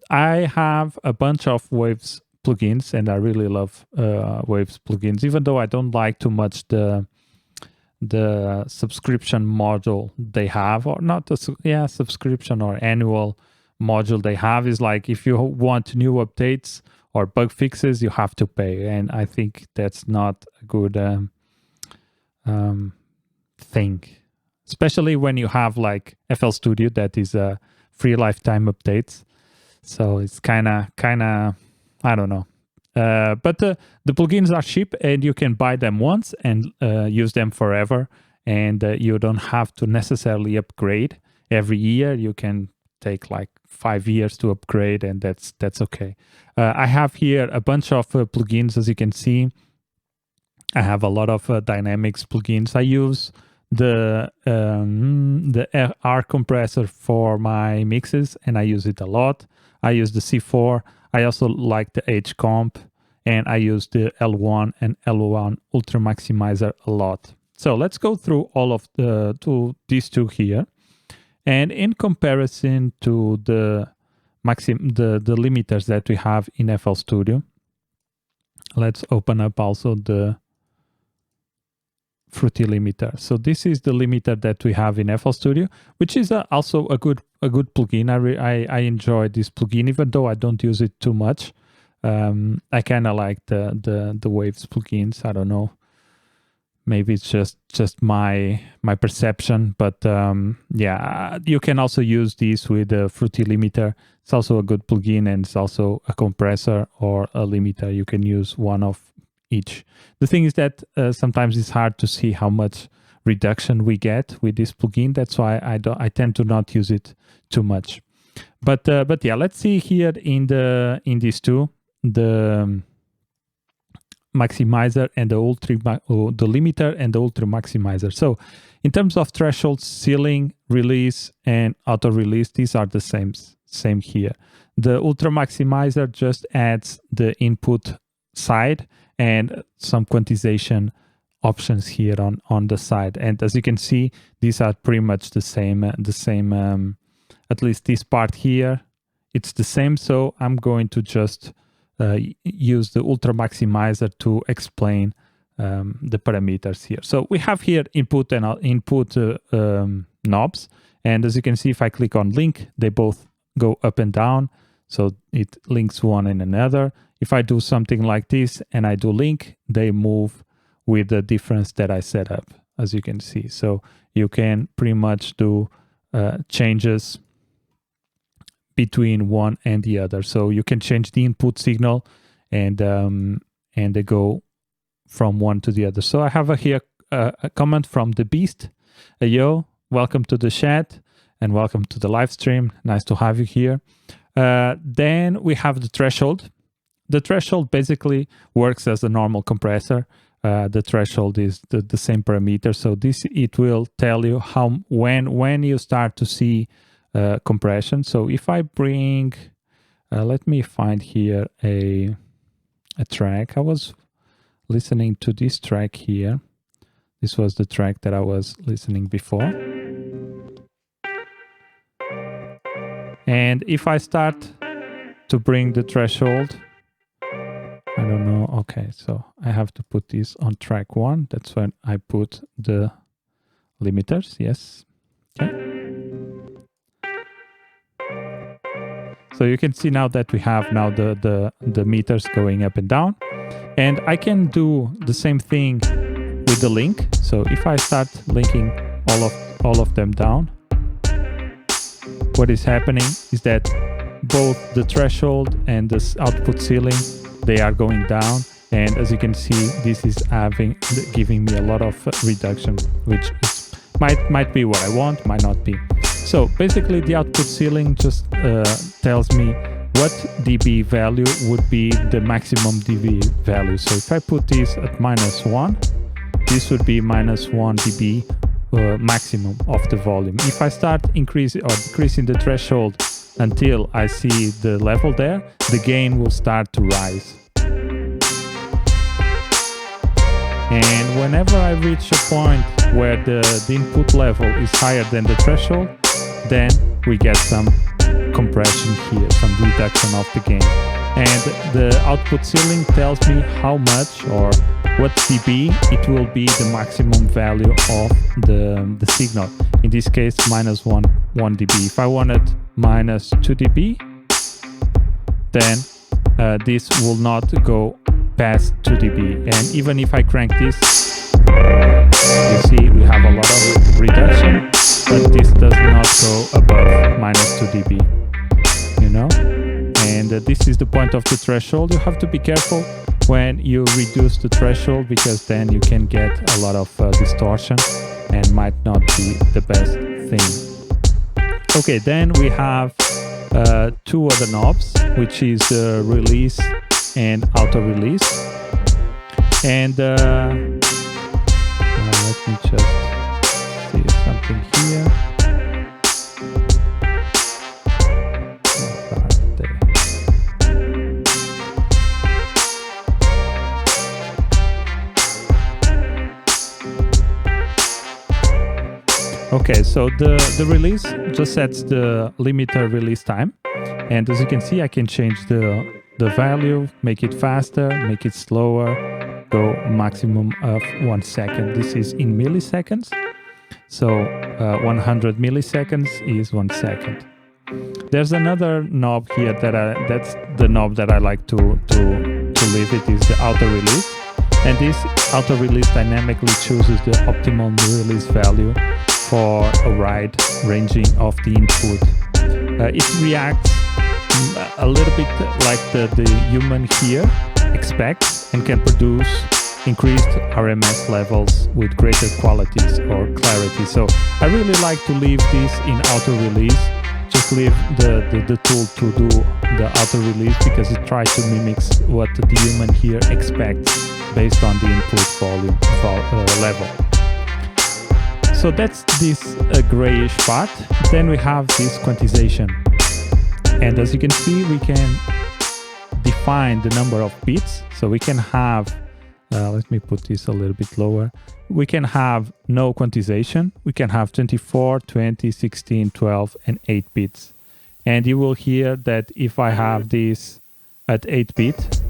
I have a bunch of Waves plugins, and I really love Waves plugins, even though I don't like too much the subscription module they have, or not the subscription or annual module they have. Is like if you want new updates or bug fixes, you have to pay, and I think that's not a good thing, especially when you have like FL Studio that is a free lifetime updates. So it's kind of I don't know. But the plugins are cheap, and you can buy them once and use them forever. And you don't have to necessarily upgrade every year. You can take like 5 years to upgrade, and that's okay. I have here a bunch of plugins, as you can see. I have a lot of dynamics plugins. I use the R compressor for my mixes, and I use it a lot. I use the C4. I also like the H comp, and I use the L1 and L1 Ultramaximizer a lot. So let's go through all of these two here. And in comparison to the limiters that we have in FL Studio, let's open up also the Fruity limiter. So this is the limiter that we have in FL Studio, which is also a good plugin. I enjoy this plugin, even though I don't use it too much. I kind of like the Waves plugins. I don't know. Maybe it's just my perception, but yeah, you can also use this with the Fruity limiter. It's also a good plugin, and it's also a compressor or a limiter. You can use one of each. The thing is that sometimes it's hard to see how much reduction we get with this plugin. That's why I tend to not use it too much. But yeah, let's see here in these two, the maximizer and the limiter and the Ultramaximizer. So in terms of threshold, ceiling, release, and auto release, these are the same here. The Ultramaximizer just adds the input side and some quantization options here on the side. And as you can see, these are pretty much the same. At least this part here, it's the same. So I'm going to just use the Ultramaximizer to explain the parameters here. So we have here input and input knobs. And as you can see, if I click on link, they both go up and down. So it links one and another. If I do something like this and I do link, they move with the difference that I set up, as you can see. So you can pretty much do changes between one and the other. So you can change the input signal and they go from one to the other. So I have here a comment from the Beast. Yo, welcome to the chat and welcome to the live stream. Nice to have you here. Then we have the threshold. The threshold basically works as a normal compressor. The threshold is the same parameter. So it will tell you when you start to see compression. So if I bring, let me find here a track. I was listening to this track here. This was the track that I was listening before. And if I start to bring the threshold, I don't know. Okay, so I have to put this on track 1. That's when I put the limiters. Yes. Okay. So you can see now that we have now the meters going up and down. And I can do the same thing with the link. So if I start linking all of them down, what is happening is that both the threshold and the output ceiling, they are going down, and as you can see, this is giving me a lot of reduction, which might be what I want, might not be. So basically, the output ceiling just tells me what dB value would be the maximum dB value. So if I put this at -1, this would be -1 dB maximum of the volume. If I start increasing or decreasing the threshold until I see the level there, the gain will start to rise. And whenever I reach a point where the input level is higher than the threshold, then we get some compression here, some reduction of the gain. And the output ceiling tells me how much or what dB it will be the maximum value of the signal. In this case, minus 1 dB. If I wanted minus 2 dB, then this will not go past 2 dB. And even if I crank this, you see we have a lot of reduction, but this does not go above minus 2 dB, you know? And this is the point of the threshold. You have to be careful when you reduce the threshold, because then you can get a lot of distortion and might not be the best thing. Okay, then we have two other knobs, which is release and auto release. And let me just see something here. Okay, so the release just sets the limiter release time, and as you can see, I can change the value, make it faster, make it slower, go maximum of 1 second. This is in milliseconds, so 100 milliseconds is 1 second. There's another knob here that's the knob that I like to leave. It is the auto release, and this auto release dynamically chooses the optimal release value for a wide ranging of the input. It reacts a little bit like the human here expects, and can produce increased RMS levels with greater qualities or clarity. So I really like to leave this in auto release. Just leave the tool to do the auto release, because it tries to mimic what the human here expects based on the input volume level. So that's this grayish part. Then we have this quantization. And as you can see, we can define the number of bits. So we can have, let me put this a little bit lower. We can have no quantization. We can have 24, 20, 16, 12, and 8 bits. And you will hear that if I have this at 8 bit,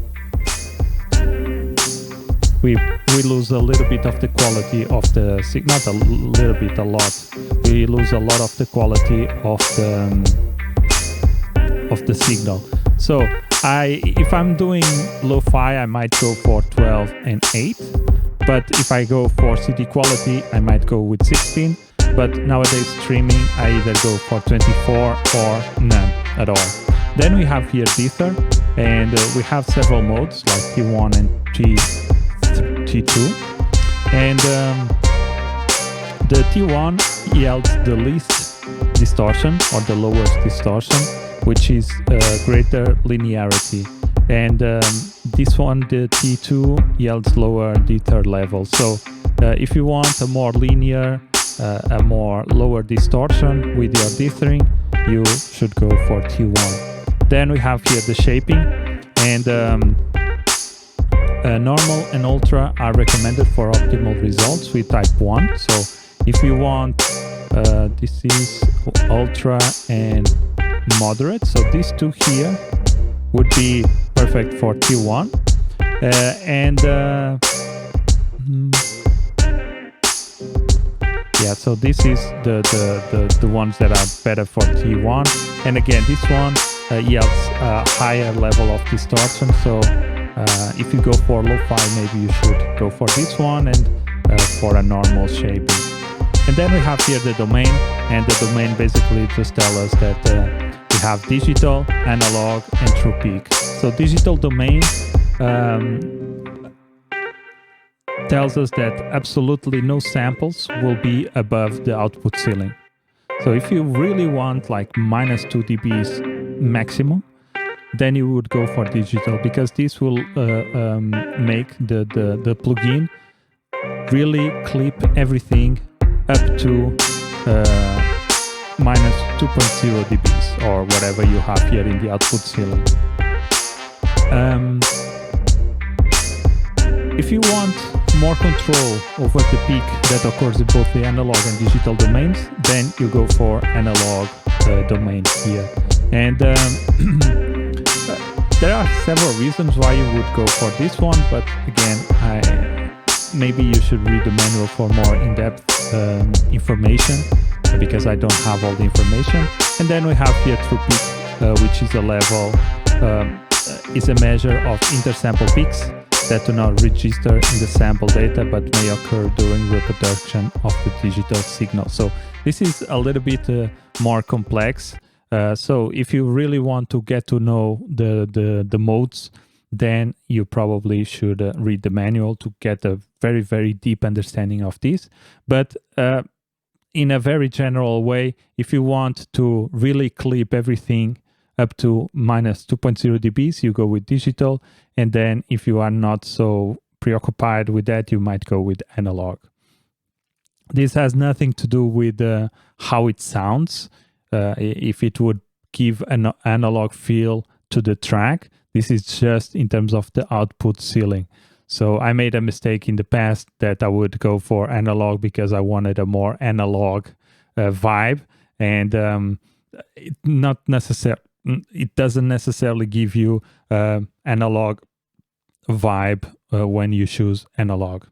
we lose a little bit of the quality of the signal, not a little bit, a lot. We lose a lot of the quality of the signal. So if I'm doing lo-fi, I might go for 12 and 8. But if I go for CD quality, I might go with 16. But nowadays streaming, I either go for 24 or none at all. Then we have here Ether, and we have several modes like T1 and T2. And the T1 yields the least distortion or the lowest distortion, which is greater linearity. And this one, the T2, yields lower Ether level. So if you want a more linear, a more lower distortion with your dithering, you should go for T1. Then we have here the shaping, and normal and ultra are recommended for optimal results with type 1. So if you want, this is ultra and moderate. So these two here would be perfect for T1. Yeah, so this is the ones that are better for T1. And again, this one yields a higher level of distortion. So if you go for lo-fi, maybe you should go for this one, and for a normal shaping. And then we have here the domain, and the domain basically just tells us that we have digital, analog, and true peak. So digital domain tells us that absolutely no samples will be above the output ceiling. So if you really want like minus 2 dBs maximum, then you would go for digital, because this will make the plugin really clip everything up to minus 2.0 dBs or whatever you have here in the output ceiling. If you want more control over the peak that occurs in both the analog and digital domains, then you go for analog domain here. And there are several reasons why you would go for this one, but again, maybe you should read the manual for more in-depth information, because I don't have all the information. And then we have here Throughput, which is a level, is a measure of intersample peaks that do not register in the sample data but may occur during reproduction of the digital signal. So this is a little bit more complex. So if you really want to get to know the modes, then you probably should read the manual to get a very, very deep understanding of this. But in a very general way, if you want to really clip everything up to minus 2.0 dBs, you go with digital. And then if you are not so preoccupied with that, you might go with analog. This has nothing to do with how it sounds. If it would give an analog feel to the track, this is just in terms of the output ceiling. So I made a mistake in the past that I would go for analog because I wanted a more analog vibe, and it doesn't necessarily give you analog vibe when you choose analog.